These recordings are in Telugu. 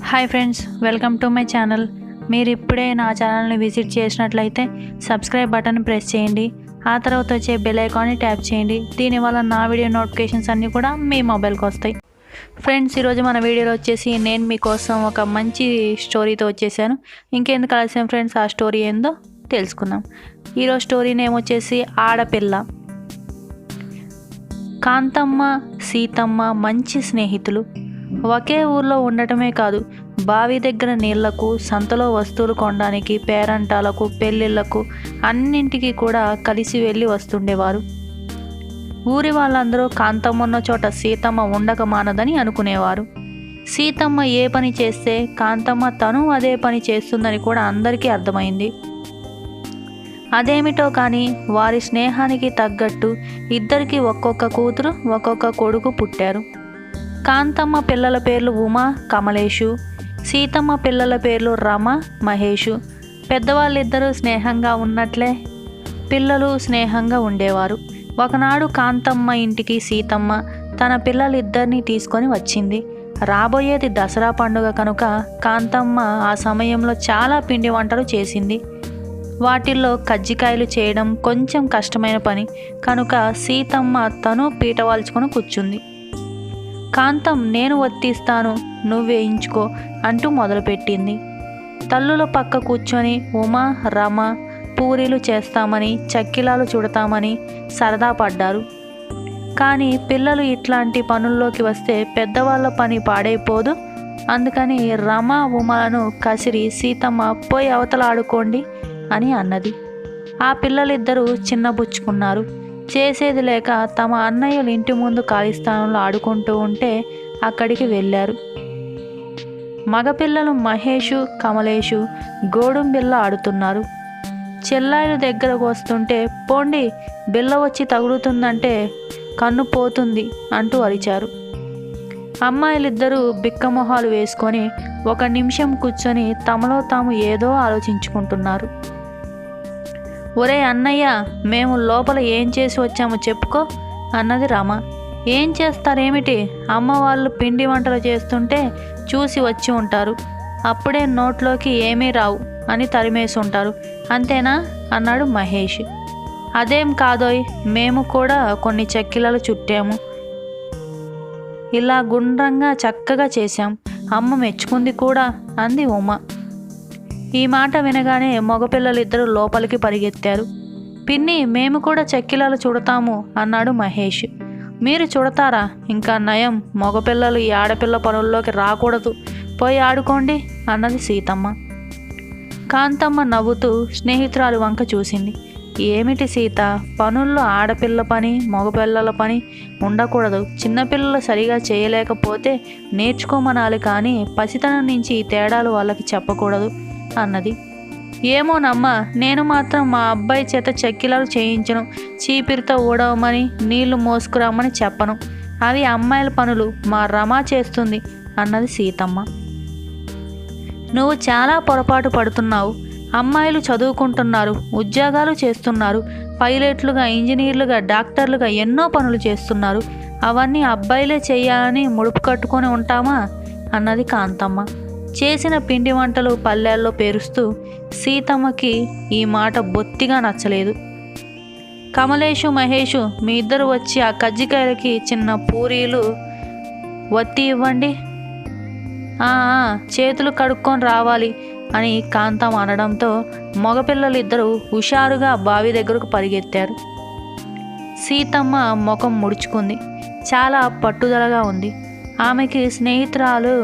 Hi friends, welcome to my channel. మీరు ఇప్పుడే నా ఛానల్ని విజిట్ చేసినట్లయితే సబ్స్క్రైబ్ బటన్ ప్రెస్ చేయండి. ఆ తర్వాత వచ్చే బెల్ ఐకాన్ని ట్యాప్ చేయండి. దీనివల్ల నా వీడియో నోటిఫికేషన్స్ అన్నీ కూడా మీ మొబైల్కి వస్తాయి. ఫ్రెండ్స్, ఈరోజు మన వీడియోలో వచ్చేసి నేను మీకోసం ఒక మంచి స్టోరీతో వచ్చేసాను. ఇంకెందుకు ఆలస్యం ఫ్రెండ్స్, ఆ స్టోరీ ఏందో తెలుసుకుందాం. ఈరోజు స్టోరీ నేమ్ వచ్చేసి ఆడపిల్ల. కాంతమ్మ, సీతమ్మ మంచి స్నేహితులు. ఒకే ఊర్లో ఉండటమే కాదు, బావి దగ్గర నీళ్లకు, సంతలో వస్తువులు కొనడానికి, పేరంటాలకు, పెళ్ళిళ్ళకు అన్నింటికి కూడా కలిసి వెళ్ళి వస్తుండేవారు. ఊరి వాళ్ళందరూ కాంతమ్మ ఉన్న చోట సీతమ్మ ఉండక మానదని అనుకునేవారు. సీతమ్మ ఏ పని చేస్తే కాంతమ్మ తను అదే పని చేస్తుందని కూడా అందరికీ అర్థమైంది. అదేమిటో కానీ వారి స్నేహానికి తగ్గట్టు ఇద్దరికి ఒక్కొక్క కూతురు, ఒక్కొక్క కొడుకు పుట్టారు. కాంతమ్మ పిల్లల పేర్లు ఉమా, కమలేషు. సీతమ్మ పిల్లల పేర్లు రమ, మహేషు. పెద్దవాళ్ళిద్దరూ స్నేహంగా ఉన్నట్లే పిల్లలు స్నేహంగా ఉండేవారు. ఒకనాడు కాంతమ్మ ఇంటికి సీతమ్మ తన పిల్లలిద్దరినీ తీసుకొని వచ్చింది. రాబోయేది దసరా పండుగ కనుక కాంతమ్మ ఆ సమయంలో చాలా పిండి వంటలు చేసింది. వాటిల్లో కజ్జికాయలు చేయడం కొంచెం కష్టమైన పని కనుక సీతమ్మ తను పీట వాల్చుకొని కూర్చుంది. కాంతం, నేను వత్తిస్తాను, నువ్వేయించుకో అంటూ మొదలుపెట్టింది. తల్లుల పక్క కూర్చొని ఉమా, రమ పూరీలు చేస్తామని, చక్కిలాలు చుడతామని సరదా పడ్డారు. కానీ పిల్లలు ఇట్లాంటి పనుల్లోకి వస్తే పెద్దవాళ్ళ పని పాడైపోదు. అందుకని రమ, ఉమాలను కసిరి సీతమ్మ పోయి అవతల ఆడుకోండి అని అన్నది. ఆ పిల్లలిద్దరూ చిన్నబుచ్చుకున్నారు. చేసేది లేక తమ అన్నయ్యలు ఇంటి ముందు ఖాళీ స్థానంలో ఆడుకుంటూ ఉంటే అక్కడికి వెళ్ళారు. మగపిల్లలు మహేషు, కమలేషు గోడుం బిల్ల ఆడుతున్నారు. చెల్లాయిలు దగ్గరకు వస్తుంటే పోండి, బిల్ల వచ్చి తగులుతుందంటే కన్ను పోతుంది అంటూ అరిచారు. అమ్మాయిలిద్దరూ బిక్కమొహాలు వేసుకొని ఒక నిమిషం కూర్చొని తమలో తాము ఏదో ఆలోచించుకుంటున్నారు. ఒరే అన్నయ్య, మేము లోపల ఏం చేసి వచ్చామో చెప్పుకో అన్నది రమ. ఏం చేస్తారేమిటి, అమ్మ వాళ్ళు పిండి వంటలు చేస్తుంటే చూసి వచ్చి ఉంటారు. అప్పుడే నోట్లోకి ఏమీ రావు అని తరిమేసి ఉంటారు, అంతేనా అన్నాడు మహేష్. అదేం కాదోయ్, మేము కూడా కొన్ని చెక్కిలాలు చుట్టాము, ఇలా గుండ్రంగా చక్కగా చేశాం, అమ్మ మెచ్చుకుంది కూడా అంది ఉమ. ఈ మాట వినగానే మగపిల్లలిద్దరూ లోపలికి పరిగెత్తారు. పిన్ని, మేము కూడా చెక్కిలాలు చుడతాము అన్నాడు మహేష్. మీరు చుడతారా? ఇంకా నయం, మగపిల్లలు ఈ ఆడపిల్ల పనుల్లోకి రాకూడదు, పోయి ఆడుకోండి అన్నది సీతమ్మ. కాంతమ్మ నవ్వుతూ స్నేహితురాలి వంక చూసింది. ఏమిటి సీత, పనుల్లో ఆడపిల్ల పని, మగపిల్లల పని ఉండకూడదు. చిన్నపిల్లలు సరిగా చేయలేకపోతే నేర్చుకోమనాలి, కానీ పసితనం నుంచి ఈ తేడాలు వాళ్ళకి చెప్పకూడదు అన్నది. ఏమోనమ్మా, నేను మాత్రం మా అబ్బాయి చేత చెక్కిలాలు చేయించను, చీపిరితో ఊడవమని, నీళ్లు మోసుకురామని చెప్పను. అవి అమ్మాయిల పనులు, మా రమ చేస్తుంది అన్నది సీతమ్మ. నువ్వు చాలా పొరపాటు పడుతున్నావు. అమ్మాయిలు చదువుకుంటున్నారు, ఉద్యోగాలు చేస్తున్నారు, పైలట్లుగా, ఇంజనీర్లుగా, డాక్టర్లుగా ఎన్నో పనులు చేస్తున్నారు. అవన్నీ అబ్బాయిలే చెయ్యాలని ముడుపు కట్టుకొని ఉంటామా అన్నది కాంతమ్మ. చేసిన పిండి వంటలు పల్లెల్లో పేరుస్తూ సీతమ్మకి ఈ మాట బొత్తిగా నచ్చలేదు. కమలేషు, మహేషు మీ ఇద్దరు వచ్చి ఆ కజ్జికాయలకి చిన్న పూరీలు వత్తి ఇవ్వండి, చేతులు కడుక్కొని రావాలి అని కాంతమ్మ అనడంతో మగపిల్లలిద్దరూ హుషారుగా బావి దగ్గరకు పరిగెత్తారు. సీతమ్మ ముఖం ముడుచుకుంది. చాలా పట్టుదలగా ఉంది. ఆమెకి స్నేహితురాలు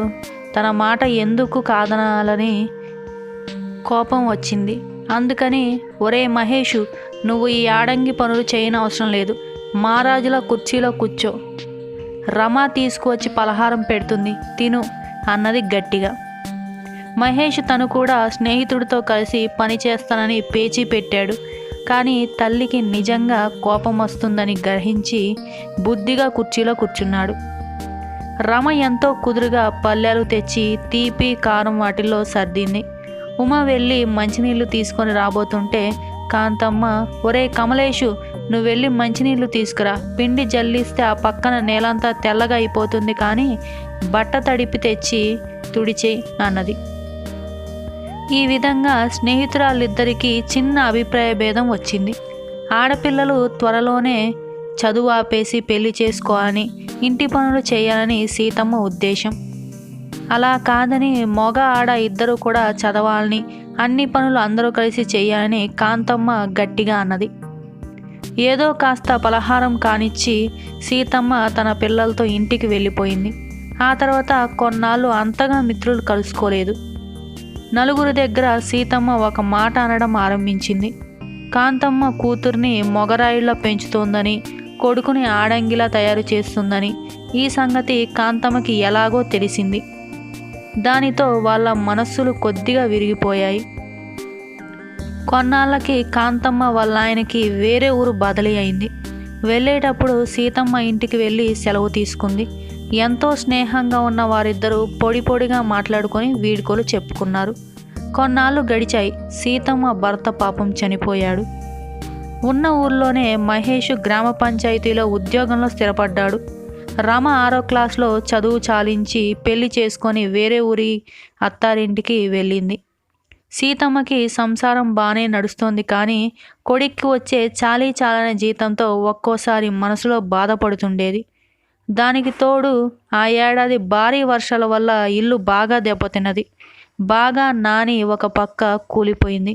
తన మాట ఎందుకు కాదనాలని కోపం వచ్చింది. అందుకని, ఒరే మహేషు, నువ్వు ఈ ఆడంగి పనులు చేయనవసరం లేదు, మహారాజుల కుర్చీలో కూర్చో, రమ తీసుకువచ్చి పలహారం పెడుతుంది, తిను అన్నది గట్టిగా. మహేష్ తను కూడా స్నేహితుడితో కలిసి పని చేస్తానని పేచీ పెట్టాడు. కానీ తల్లికి నిజంగా కోపం వస్తుందని గ్రహించి బుద్ధిగా కుర్చీలో కూర్చున్నాడు. రమ ఎంతో కుదురుగా పల్లెలు తెచ్చి తీపి, కారం వాటిల్లో సర్దింది. ఉమ వెళ్ళి మంచినీళ్లు తీసుకొని రాబోతుంటే కాంతమ్మ, ఒరే కమలేషు, నువ్వు వెళ్ళి మంచినీళ్లు తీసుకురా, పిండి జల్లిస్తే ఆ పక్కన నేలంతా తెల్లగా అయిపోతుంది, కానీ బట్ట తడిపి తెచ్చి తుడిచే అన్నది. ఈ విధంగా స్నేహితురాళ్ళిద్దరికీ చిన్న అభిప్రాయ భేదం వచ్చింది. ఆడపిల్లలు త్వరలోనే చదువు ఆపేసి పెళ్లి చేసుకోవాలని, ఇంటి పనులు చేయాలని సీతమ్మ ఉద్దేశం. అలా కాదని మగ ఆడ ఇద్దరు కూడా చదవాలని, అన్ని పనులు అందరూ కలిసి చేయాలని కాంతమ్మ గట్టిగా అన్నది. ఏదో కాస్త పలహారం కానిచ్చి సీతమ్మ తన పిల్లలతో ఇంటికి వెళ్ళిపోయింది. ఆ తర్వాత కొన్నాళ్ళు అంతగా మిత్రులు కలుసుకోలేదు. నలుగురి దగ్గర సీతమ్మ ఒక మాట అనడం ఆరంభించింది. కాంతమ్మ కూతుర్ని మొగరాయిలా పెంచుతోందని, కొడుకుని ఆడంగిలా తయారు చేస్తుందని. ఈ సంగతి కాంతమ్మకి ఎలాగో తెలిసింది. దానితో వాళ్ళ మనస్సులు కొద్దిగా విరిగిపోయాయి. కొన్నాళ్ళకి కాంతమ్మ వాళ్ళ ఆయనకి వేరే ఊరు బదిలీ అయింది. వెళ్ళేటప్పుడు సీతమ్మ ఇంటికి వెళ్ళి సెలవు తీసుకుంది. ఎంతో స్నేహంగా ఉన్న వారిద్దరూ పొడి పొడిగా మాట్లాడుకొని వీడ్కోలు చెప్పుకున్నారు. కొన్నాళ్ళు గడిచాయి. సీతమ్మ భర్త పాపం చనిపోయాడు. ఉన్న ఊర్లోనే మహేష్ గ్రామ పంచాయతీలో ఉద్యోగంలో స్థిరపడ్డాడు. రమ 6వ క్లాస్లో చదువు చాలించి పెళ్లి చేసుకొని వేరే ఊరి అత్తారింటికి వెళ్ళింది. సీతమ్మకి సంసారం బాగానే నడుస్తోంది. కానీ కొడుక్కి వచ్చే చాలీ చాలని జీతంతో ఒక్కోసారి మనసులో బాధపడుతుండేది. దానికి తోడు ఆ ఏడాది భారీ వర్షాల వల్ల ఇల్లు బాగా దెబ్బతిన్నది. బాగా నాని ఒక పక్క కూలిపోయింది.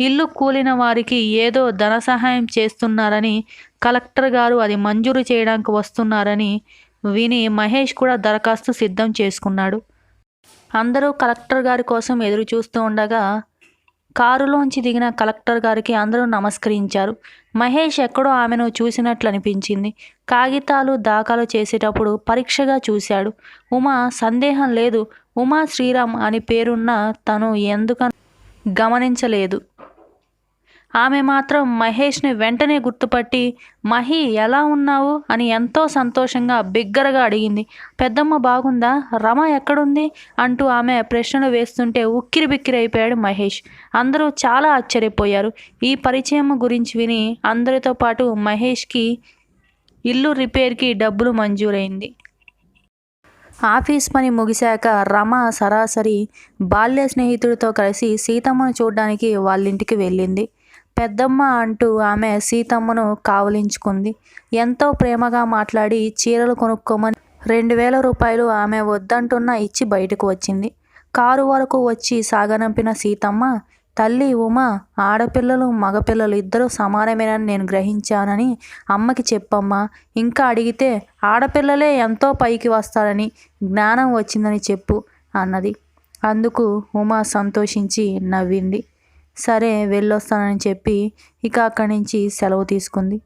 ఇల్లు కూలిన వారికి ఏదో ధన సహాయం చేస్తున్నారని, కలెక్టర్ గారు అది మంజూరు చేయడానికి వస్తున్నారని విని మహేష్ కూడా దరఖాస్తు సిద్ధం చేసుకున్నాడు. అందరూ కలెక్టర్ గారి కోసం ఎదురు చూస్తూ ఉండగా కారులోంచి దిగిన కలెక్టర్ గారికి అందరూ నమస్కరించారు. మహేష్ ఎక్కడో ఆమెను చూసినట్లు అనిపించింది. కాగితాలు దాఖలు చేసేటప్పుడు పరీక్షగా చూశాడు. ఉమా సందేహం లేదు. ఉమా శ్రీరామ్ అని పేరున్న తను ఎందుకని గమనించలేదు. ఆమె మాత్రం మహేష్ని వెంటనే గుర్తుపట్టి, మహి ఎలా ఉన్నావు అని ఎంతో సంతోషంగా బిగ్గరగా అడిగింది. పెద్దమ్మ బాగుందా? రమ ఎక్కడుంది? అంటూ ఆమె ప్రశ్నలు వేస్తుంటే ఉక్కిరి బిక్కిరి అయిపోయాడు మహేష్. అందరూ చాలా ఆశ్చర్యపోయారు. ఈ పరిచయం గురించి విని అందరితో పాటు మహేష్కి ఇల్లు రిపేర్కి డబ్బులు మంజూరైంది. ఆఫీస్ పని ముగిశాక రమ సరాసరి బాల్య స్నేహితుడితో కలిసి సీతమ్మను చూడ్డానికి వాళ్ళింటికి వెళ్ళింది. పెద్దమ్మ అంటూ ఆమె సీతమ్మను కావలించుకుంది. ఎంతో ప్రేమగా మాట్లాడి చీరలు కొనుక్కోమని 2000 రూపాయలు ఆమె వద్దంటున్నా ఇచ్చి బయటకు వచ్చింది. కారు వరకు వచ్చి సాగనంపిన సీతమ్మ, తల్లి ఉమా, ఆడపిల్లలు మగపిల్లలు ఇద్దరూ సమానమేనని నేను గ్రహించానని అమ్మకి చెప్పమ్మా. ఇంకా అడిగితే ఆడపిల్లలే ఎంతో పైకి వస్తారని, జ్ఞానం వచ్చిందని చెప్పు అన్నది. అందుకు ఉమా సంతోషించి నవ్వింది. సరే వెళ్ళొస్తానని చెప్పి ఇక అక్కడి నుంచి సెలవు తీసుకుంది.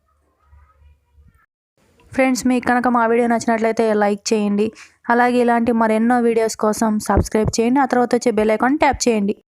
ఫ్రెండ్స్, మీకు కనుక మా వీడియో నచ్చినట్లయితే లైక్ చేయండి. అలాగే ఇలాంటి మరెన్నో వీడియోస్ కోసం సబ్స్క్రైబ్ చేయండి. ఆ తర్వాత వచ్చే బెల్ ఐకాన్ ట్యాప్ చేయండి.